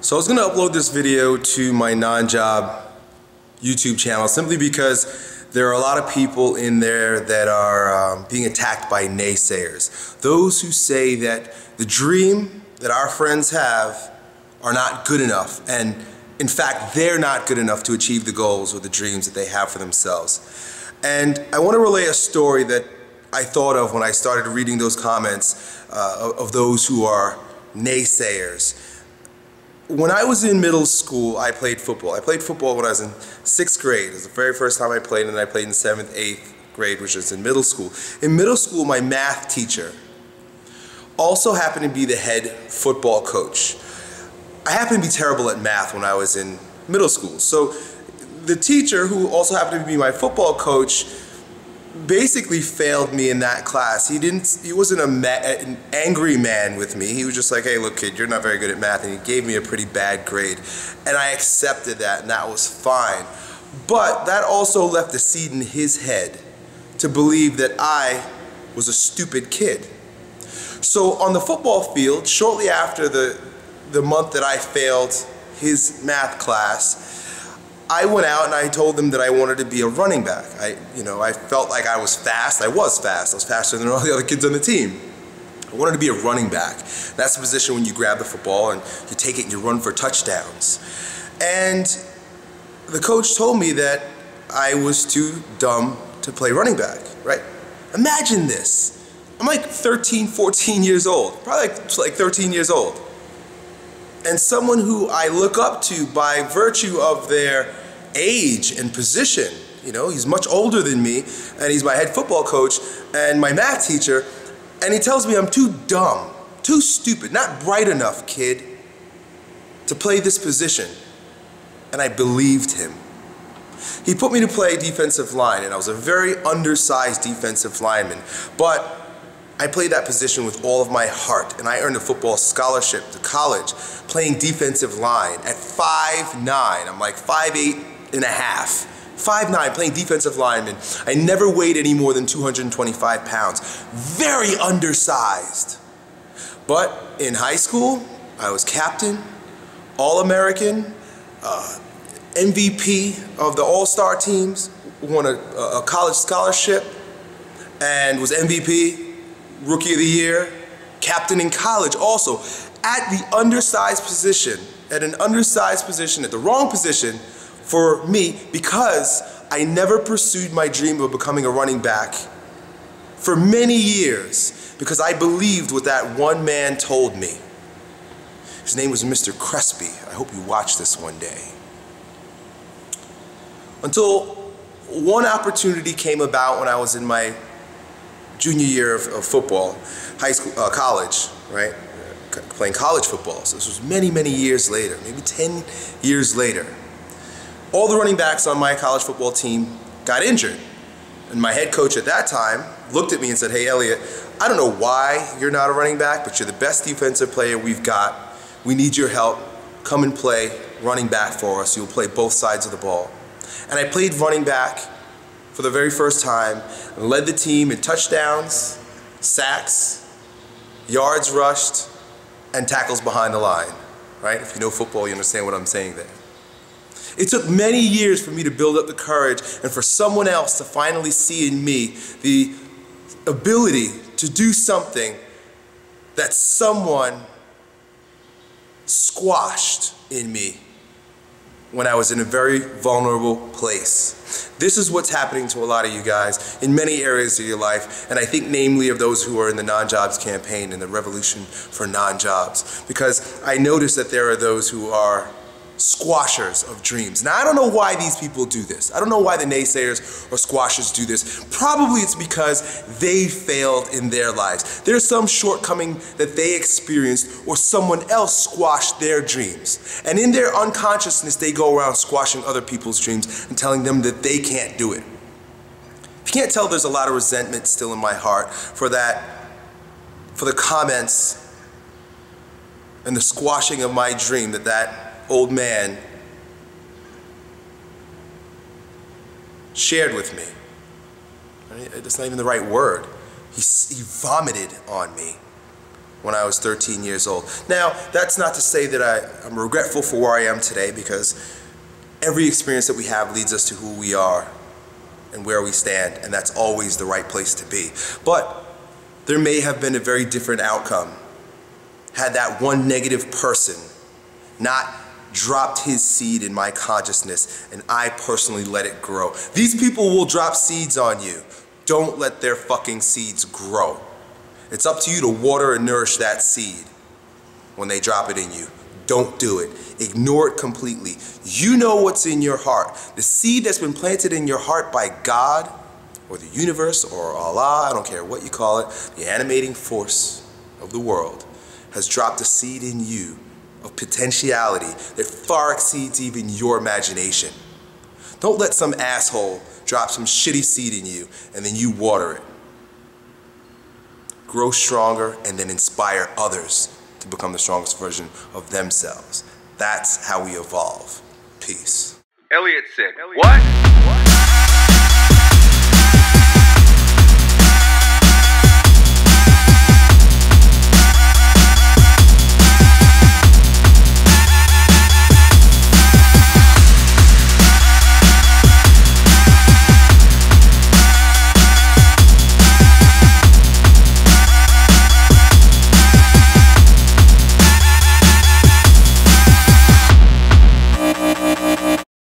So I was going to upload this video to my non-job YouTube channel simply because there are a lot of people in there that are being attacked by naysayers. Those who say that the dream that our friends have are not good enough, and in fact they're not good enough to achieve the goals or the dreams that they have for themselves. And I want to relay a story that I thought of when I started reading those comments of those who are naysayers. When I was in middle school, I played football. I played football when I was in 6th grade. It was the very first time I played, and I played in 7th, 8th grade, which was in middle school. In middle school, my math teacher also happened to be the head football coach. I happened to be terrible at math when I was in middle school. So the teacher, who also happened to be my football coach, basically failed me in that class. He wasn't an angry man with me. He was just like, hey, look kid, you're not very good at math, and he gave me a pretty bad grade. And I accepted that, and that was fine. But that also left a seed in his head to believe that I was a stupid kid. So on the football field, shortly after the month that I failed his math class, I went out and I told them that I wanted to be a running back. I felt like I was fast. I was fast. I was faster than all the other kids on the team. I wanted to be a running back. That's the position when you grab the football and you take it and you run for touchdowns. And the coach told me that I was too dumb to play running back, right? Imagine this. I'm like 13, 14 years old, probably like 13 years old. And someone who I look up to by virtue of their age and position, he's much older than me, and he's my head football coach and my math teacher, and he tells me I'm too dumb, too stupid, not bright enough, kid, to play this position. And I believed him. He put me to play defensive line, and I was a very undersized defensive lineman, but I played that position with all of my heart, and I earned a football scholarship to college playing defensive line at 5'9". I'm like 5'8 and a half. 5'9", playing defensive lineman. I never weighed any more than 225 pounds. Very undersized. But in high school, I was captain, All-American, MVP of the All-Star teams, won a college scholarship, and was MVP. Rookie of the Year, captain in college also, at the undersized position, at the wrong position for me, because I never pursued my dream of becoming a running back for many years, because I believed what that one man told me. His name was Mr. Crespi. I hope you watch this one day. Until one opportunity came about when I was in my junior year of football, college, right? Playing college football. So this was many, many years later, maybe 10 years later. All the running backs on my college football team got injured. And my head coach at that time looked at me and said, hey Elliot, I don't know why you're not a running back, but you're the best defensive player we've got. We need your help. Come and play running back for us. You'll play both sides of the ball. And I played running back for the very first time, and led the team in touchdowns, sacks, yards rushed, and tackles behind the line, right? If you know football, you understand what I'm saying there. It took many years for me to build up the courage and for someone else to finally see in me the ability to do something that someone squashed in me when I was in a very vulnerable place. This is what's happening to a lot of you guys in many areas of your life, and I think namely of those who are in the non-jobs campaign and the revolution for non-jobs, because I notice that there are those who are squashers of dreams. Now I don't know why these people do this. I don't know why the naysayers or squashers do this. Probably it's because they failed in their lives. There's some shortcoming that they experienced, or someone else squashed their dreams. And in their unconsciousness, they go around squashing other people's dreams and telling them that they can't do it. If you can't tell, there's a lot of resentment still in my heart for that, for the comments and the squashing of my dream that old man shared with me. That's not even the right word. He vomited on me. when I was 13 years old. Now, that's not to say that I'm regretful for where I am today, because every experience that we have leads us to who we are and where we stand, and that's always the right place to be. But there may have been a very different outcome had that one negative person not dropped his seed in my consciousness and I personally let it grow. These people will drop seeds on you. Don't let their fucking seeds grow. It's up to you to water and nourish that seed when they drop it in you. Don't do it. Ignore it completely. You know what's in your heart. The seed that's been planted in your heart by God or the universe or Allah, I don't care what you call it, the animating force of the world has dropped a seed in you of potentiality that far exceeds even your imagination. Don't let some asshole drop some shitty seed in you and then you water it. Grow stronger and then inspire others to become the strongest version of themselves. That's how we evolve. Peace. Elliot said, what?